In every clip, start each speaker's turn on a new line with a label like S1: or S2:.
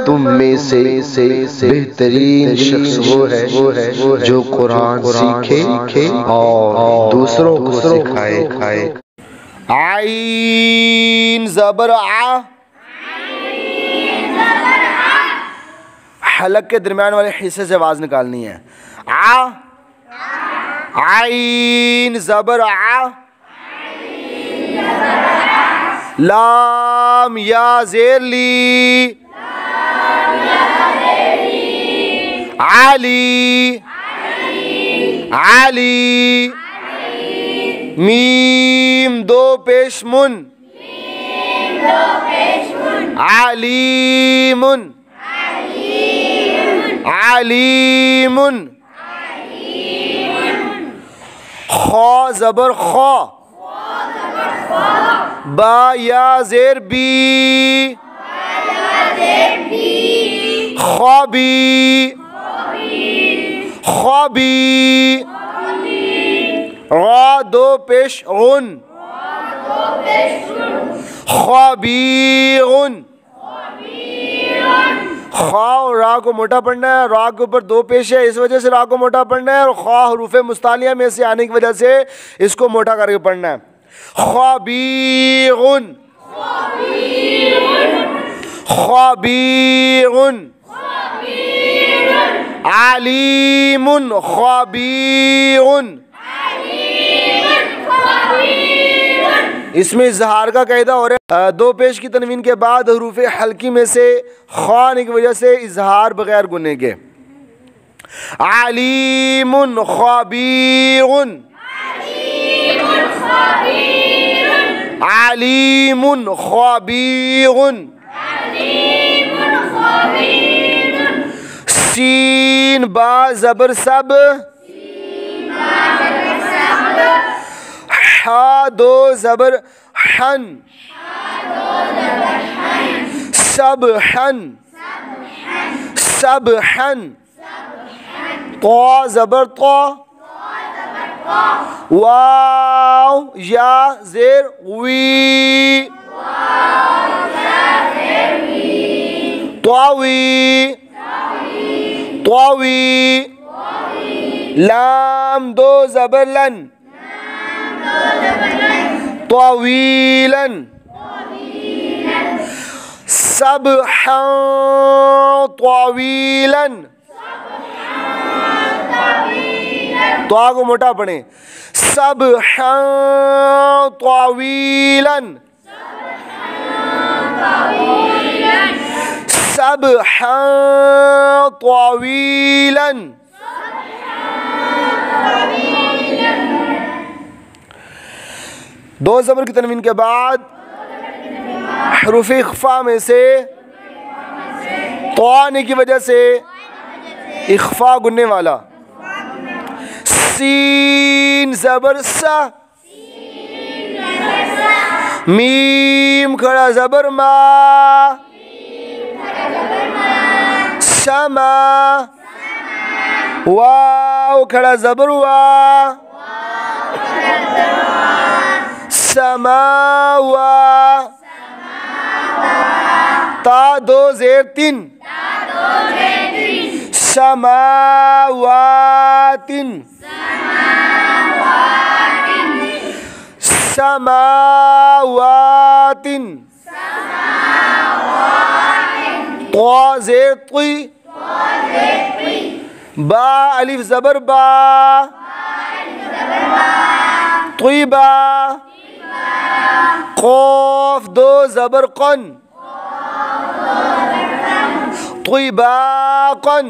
S1: तुम में से बेहतरीन शख्स वो है जो कुरान सीखे और दूसरों को सिखाए। आइन ज़बर आ, हलक के दरमियान वाले हिस्से से आवाज निकालनी है। आ, आइन ज़बर आ, लाम या ज़ेर ली, आली, आली, मीम दो पेश मुन, आलीमुन, आलीमुन, खा ज़बर खा, बा या ज़ेर बी, ख्वाबी, ख्वाबी, रा दो पेश उन, ख्वाबीउन, खा और रा को मोटा पढ़ना है। रा के ऊपर दो पेश है, इस वजह से रा को मोटा पढ़ना है, और खा हरूफ मुस्तालिया में से आने की वजह से इसको मोटा करके पढ़ना है। ख्वाबीउन, ख्वाबीउन, आलीमुन, ख्वाबीउन। इसमें इजहार का कायदा हो रहा है, दो पेश की तनवीन के बाद हरूफ हल्की में से खा आने की वजह से इजहार बगैर गुने के। आलीमुन ख्वाबीउन, आलीमुन ख्वाबीउन। सीन बा ज़बर सब, हा दो ज़बर हन, सब हन, सब हन। तो ज़बर तो, वाव या ज़ेर वी, त्वावी, त्वावी। लाम दो ज़बर लन, त्वावीलन। सबहन त्वावीलन, त्वा को मोटा पढ़े। सबहन त्वावीलन, सबहन त्वावीलन। दो ज़बर की तनवीन के बाद हरूफ इख्फा में से तो आने की वजह से इख्फा गुनने वाला। सीन ज़बर सा, मीम खड़ा ज़बर मा, शमा, वाव खड़ा ज़बर वा, समावा। ता दो ज़ेर तीन, समावातिन, समावातिन। तो ज़ेर तुई, बा अलिफ ज़बर बा, तुईबा। क़ाफ दो ज़बर क़न, तुईबाक़न,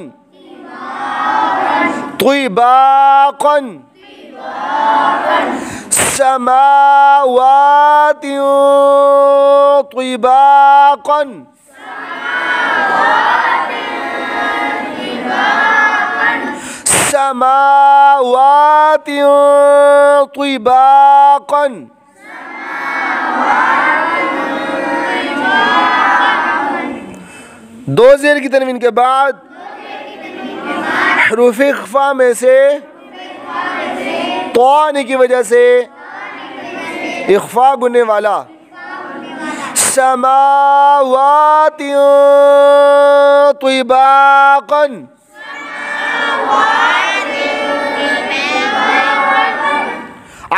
S1: तुईबाक़न। समावातिन तुईबाक़न, समावातिन तुईबाक़न। दो ज़ेर की तनवीन के बाद हरूफ इख्फा में से तो आने की वजह से इख्फा गुनने वाला। समावाति तिबाकन,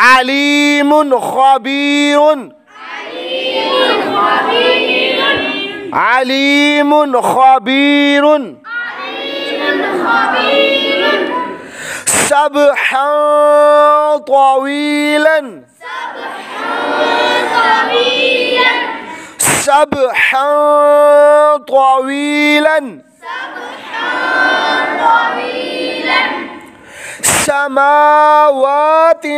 S1: अलीमुन खबीरुन, अलीमुन खबीरुन, सबहन तवीलन, सबहन तवीलन, समावाति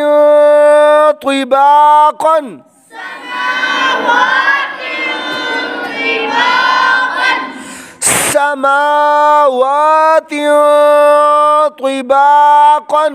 S1: तिबाकन, समावाति तिबाकन,